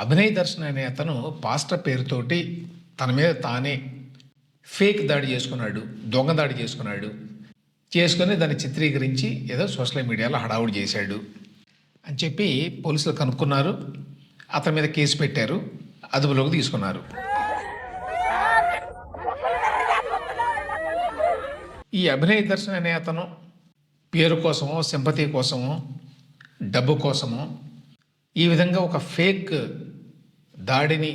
అభినయ్ దర్శన్ అనే అతను పాస్టర్ పేరుతోటి తన మీద తానే ఫేక్ దాడి చేసుకున్నాడు, దొంగ దాడి చేసుకొని దాన్ని చిత్రీకరించి ఏదో సోషల్ మీడియాలో హడావుడి చేశాడు అని చెప్పి పోలీసులు కనుక్కున్నారు. అతని మీద కేసు పెట్టారు, అదుపులోకి తీసుకున్నారు. ఈ అభినయ్ దర్శన్ అనే అతను పేరు కోసమో, సింపతి కోసమో, డబ్బు కోసమో ఈ విధంగా ఒక ఫేక్ దాడిని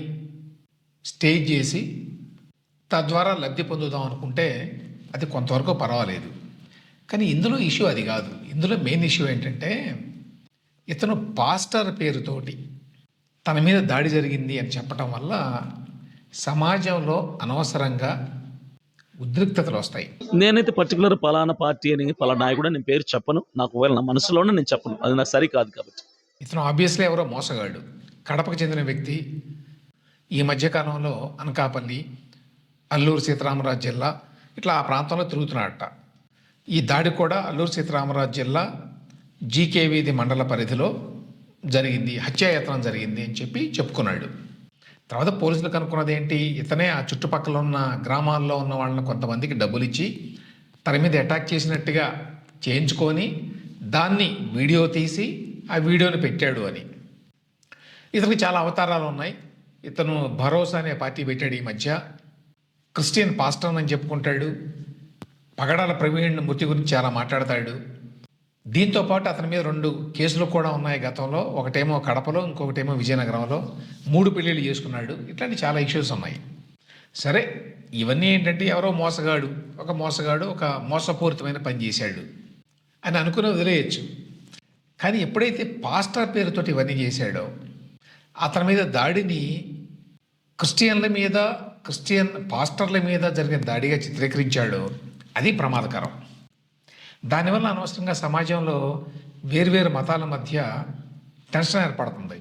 స్టేజ్ చేసి తద్వారా లబ్ధి పొందుదాం అనుకుంటే అది కొంతవరకు పర్వాలేదు. కానీ ఇందులో ఇష్యూ అది కాదు. ఇందులో మెయిన్ ఇష్యూ ఏంటంటే ఇతను పాస్టర్ పేరుతోటి తన మీద దాడి జరిగింది అని చెప్పటం వల్ల సమాజంలో అనవసరంగా ఉద్రిక్తతలు వస్తాయి. నేనైతే పర్టికులర్ పలానా పార్టీ అని పలానా నాయకుడు నేను పేరు చెప్పను. నాకు ఒకవేళ నా మనసులోనే నేను చెప్పను, అది నాకు సరికాదు. కాబట్టి ఇతను ఆబ్వియస్లీ ఎవరో మోసగాడు, కడపకు చెందిన వ్యక్తి. ఈ మధ్యకాలంలో అనకాపల్లి, అల్లూరు సీతారామరాజు జిల్లా ఇట్లా ఆ ప్రాంతంలో తిరుగుతున్నాడట. ఈ దాడి కూడా అల్లూరు సీతారామరాజు జిల్లా జీకే వీధి మండల పరిధిలో జరిగింది, హత్యాయత్నం జరిగింది అని చెప్పి చెప్పుకున్నాడు. తర్వాత పోలీసులు కనుక్కున్నది ఏంటి, ఇతనే ఆ చుట్టుపక్కల ఉన్న గ్రామాల్లో ఉన్న వాళ్ళని కొంతమందికి డబ్బులు ఇచ్చి తన మీద అటాక్ చేసినట్టుగా చేయించుకొని దాన్ని వీడియో తీసి ఆ వీడియోని పెట్టాడు అని. ఇతనికి చాలా అవతారాలు ఉన్నాయి. ఇతను భరోసా అనే పార్టీ పెట్టాడు. ఈ మధ్య క్రిస్టియన్ పాస్టర్ అని చెప్పుకుంటాడు. పగడాల ప్రవీణ్ మృతి గురించి చాలా మాట్లాడతాడు. దీంతోపాటు అతని మీద 2 కేసులు కూడా ఉన్నాయి గతంలో. ఒకటేమో కడపలో, ఇంకొకటేమో విజయనగరంలో. 3 పెళ్ళిళ్ళు చేసుకున్నాడు. ఇట్లాంటి చాలా ఇష్యూస్ ఉన్నాయి. సరే, ఇవన్నీ ఏంటంటే ఎవరో మోసగాడు ఒక మోసపూరితమైన పని చేశాడు అని అనుకుని వదిలేయచ్చు. కానీ ఎప్పుడైతే పాస్టర్ పేరుతోటి ఇవన్నీ చేశాడో, అతని మీద దాడిని క్రిస్టియన్ పాస్టర్ల మీద జరిగిన దాడిగా చిత్రీకరించాడో అది ప్రమాదకరం. దానివల్ల అనవసరంగా సమాజంలో వేర్వేరు మతాల మధ్య టెన్షన్ ఏర్పడుతుంది.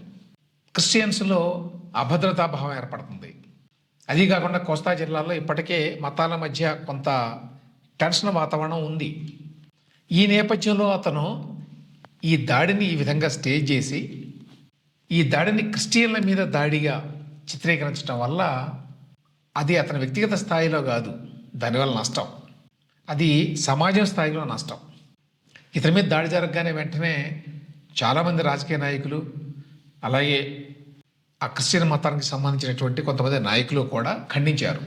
క్రిస్టియన్స్లో అభద్రతాభావం ఏర్పడుతుంది. అది కాకుండా కోస్తా జిల్లాలో ఇప్పటికే మతాల మధ్య కొంత టెన్షన్ వాతావరణం ఉంది. ఈ నేపథ్యంలో అతను ఈ దాడిని ఈ విధంగా స్టేజ్ చేసి ఈ దాడిని క్రిస్టియన్ల మీద దాడిగా చిత్రీకరించడం వల్ల అది అతని వ్యక్తిగత స్థాయిలో కాదు, దానివల్ల నష్టం. అది సమాజం స్థాయిలో నష్టం. ఇతని మీద దాడి జరగగానే వెంటనే చాలామంది రాజకీయ నాయకులు, అలాగే ఆ క్రిస్టియన్ మతానికి సంబంధించినటువంటి కొంతమంది నాయకులు కూడా ఖండించారు.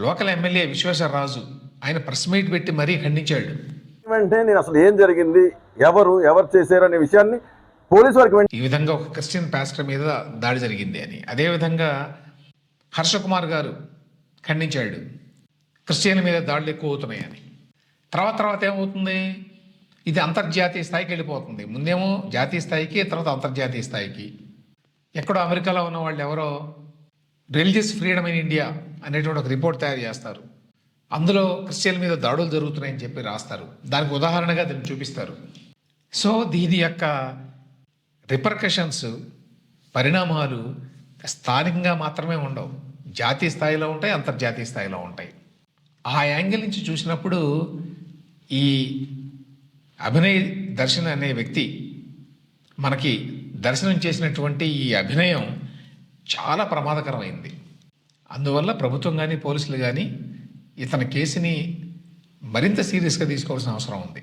లోకల్ ఎమ్మెల్యే విశ్వేశ్వరరాజు ఆయన ప్రెస్ మీట్ పెట్టి మరీ ఖండించాడు. వెంటనే నేను అసలు ఏం జరిగింది, ఎవరు చేశారు అనే విషయాన్ని పోలీసు వారికి ఈ విధంగా ఒక క్రిస్టియన్ పాస్టర్ మీద దాడి జరిగింది అని. అదేవిధంగా హర్షకుమార్ గారు ఖండించాడు, క్రిస్టియన్ల మీద దాడులు ఎక్కువ అవుతున్నాయని. తర్వాత ఏమవుతుంది, ఇది అంతర్జాతీయ స్థాయికి వెళ్ళిపోతుంది. ముందేమో జాతీయ స్థాయికి, తర్వాత అంతర్జాతీయ స్థాయికి. ఎక్కడో అమెరికాలో ఉన్న వాళ్ళు ఎవరో రిలీజియస్ ఫ్రీడమ్ ఇన్ ఇండియా అనేటువంటి ఒక రిపోర్ట్ తయారు చేస్తారు. అందులో క్రిస్టియన్ల మీద దాడులు జరుగుతున్నాయని చెప్పి రాస్తారు. దానికి ఉదాహరణగా దీన్ని చూపిస్తారు. సో దీని యొక్క రిపర్కషన్స్, పరిణామాలు స్థానికంగా మాత్రమే ఉండవు, జాతీయ స్థాయిలో ఉంటాయి, అంతర్జాతీయ స్థాయిలో ఉంటాయి. ఆ యాంగిల్ నుంచి చూసినప్పుడు ఈ అభినయ్ దర్శన్ అనే వ్యక్తి మనకి దర్శనం చేసినటువంటి ఈ అభినయం చాలా ప్రమాదకరమైంది. అందువల్ల ప్రభుత్వం కానీ పోలీసులు కానీ ఇతని కేసుని మరింత సీరియస్గా తీసుకోవాల్సిన అవసరం ఉంది.